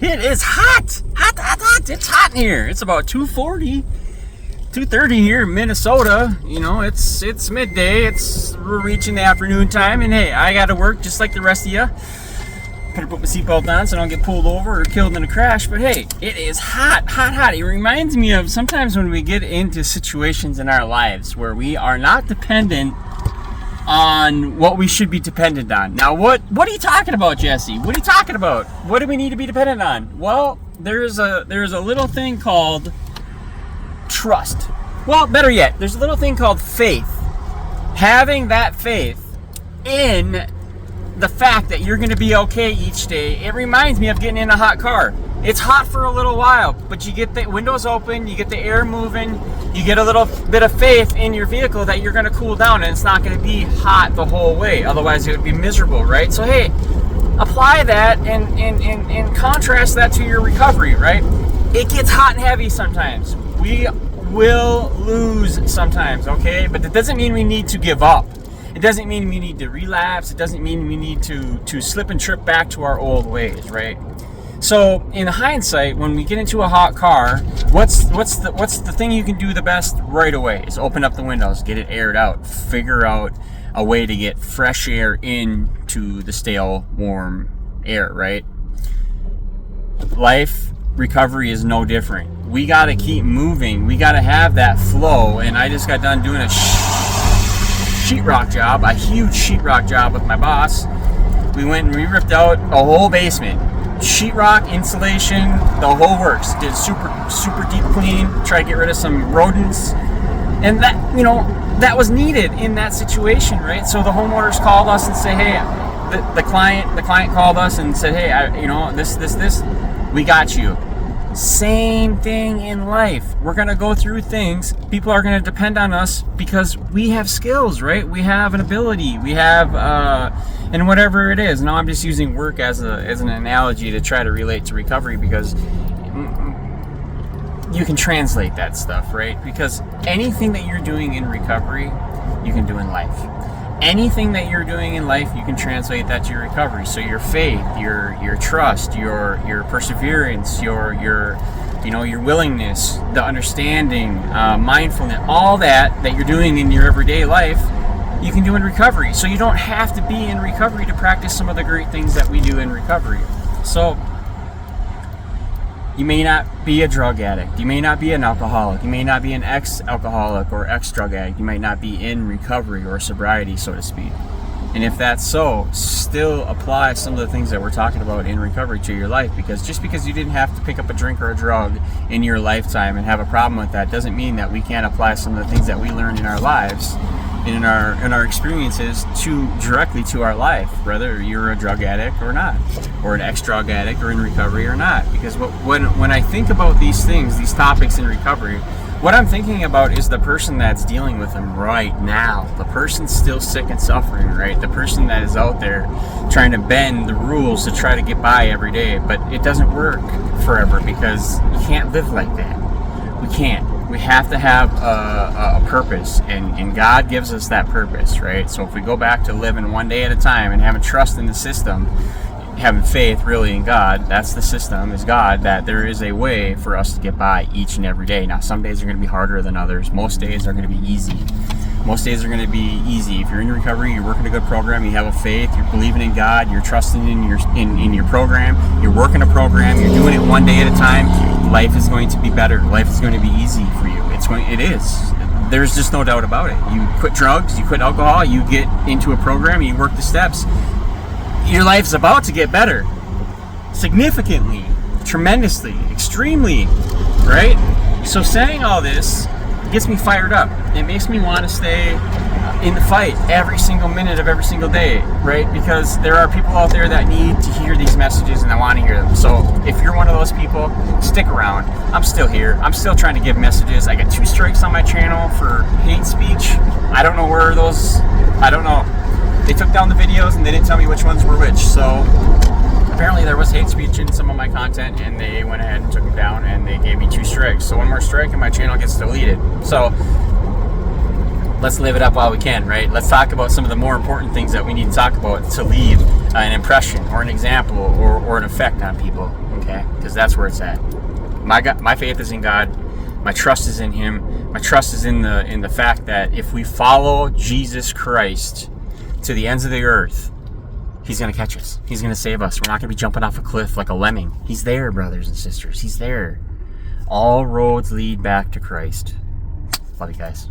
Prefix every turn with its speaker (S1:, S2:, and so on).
S1: It is hot. Hot. It's hot in here. It's about 2:40, 2:30 here in Minnesota. You know, it's midday. We're reaching the afternoon time, and hey, I got to work just like the rest of you. Better put my seatbelt on so I don't get pulled over or killed in a crash. But hey, it is hot. It reminds me of sometimes when we get into situations in our lives where we are not dependent on what we should be dependent on. Now, what are you talking about, Jesse? What are you talking about? What do we need to be dependent on? Well, there's a little thing called trust. Well, better yet, there's a little thing called faith. Having that faith in the fact that you're going to be okay each day. It reminds me of getting in a hot car. It's hot for a little while, but you get the windows open, you get the air moving, you get a little bit of faith in your vehicle that you're going to cool down and it's not going to be hot the whole way. Otherwise, it would be miserable, right? So, hey, apply that and contrast that to your recovery, right? It gets hot and heavy sometimes. We will lose sometimes, okay? But that doesn't mean we need to give up. It doesn't mean we need to relapse. It doesn't mean we need to slip and trip back to our old ways, right? So in hindsight, when we get into a hot car, what's the thing you can do the best right away is open up the windows, get it aired out, figure out a way to get fresh air into the stale, warm air, right? Life recovery is no different. We got to keep moving. We got to have that flow. And I just got done doing a sheetrock job, a huge sheetrock job with my boss. We went and we ripped out a whole basement. Sheetrock, insulation, the whole works. Did super deep clean, try to get rid of some rodents. And that, you know, that was needed in that situation, right? So the homeowners called us and say, hey, the client called us and said, hey, this, we got you. Same thing in life. We're going to go through things. People are going to depend on us because we have skills, right? We have an ability. We have, and whatever it is. Now I'm just using work as an analogy to try to relate to recovery because you can translate that stuff, right? Because anything that you're doing in recovery, you can do in life. Anything that you're doing in life, you can translate that to your recovery. So your faith, your trust, your perseverance, your willingness, the understanding, mindfulness, all that you're doing in your everyday life, you can do in recovery. So you don't have to be in recovery to practice some of the great things that we do in recovery. So you may not be a drug addict. You may not be an alcoholic. You may not be an ex-alcoholic or ex-drug addict. You might not be in recovery or sobriety, so to speak. And if that's so, still apply some of the things that we're talking about in recovery to your life, because just because you didn't have to pick up a drink or a drug in your lifetime and have a problem with that doesn't mean that we can't apply some of the things that we learned in our lives and in our experiences directly to our life, whether you're a drug addict or not, or an ex-drug addict or in recovery or not. Because when I think about these things, these topics in recovery, what I'm thinking about is the person that's dealing with them right now. The person still sick and suffering, right? The person that is out there trying to bend the rules to try to get by every day, but it doesn't work forever because you can't live like that. We can't. We have to have a purpose, and God gives us that purpose, right? So if we go back to living one day at a time and having trust in the system, having faith really in God, that's the system, is God, that there is a way for us to get by each and every day. Now, some days are going to be harder than others. Most days are going to be easy. Most days are going to be easy. If you're in recovery, you're working a good program, you have a faith, you're believing in God, you're trusting in your program, you're working a program, you're doing it one day at a time, life is going to be better. Life is going to be easy for you. It is. There's just no doubt about it. You quit drugs, you quit alcohol, you get into a program, you work the steps. Your life's about to get better. Significantly, tremendously, extremely, right? So saying all this gets me fired up. It makes me want to stay in the fight every single minute of every single day, right? Because there are people out there that need to hear these messages and I want to hear them. So if you're one of those people, stick around. I'm still here. I'm still trying to give messages. I got 2 strikes on my channel for hate speech. I don't know where I don't know. They took down the videos and they didn't tell me which ones were which. So apparently there was hate speech in some of my content and they went ahead and took them down and they gave me 2 strikes. So one more strike and my channel gets deleted. So let's live it up while we can, right? Let's talk about some of the more important things that we need to talk about to leave an impression or an example or an effect on people, okay? okay? Because that's where it's at. My faith is in God. My trust is in Him. My trust is in the fact that if we follow Jesus Christ to the ends of the earth, He's going to catch us. He's going to save us. We're not going to be jumping off a cliff like a lemming. He's there, brothers and sisters. He's there. All roads lead back to Christ. Love you guys.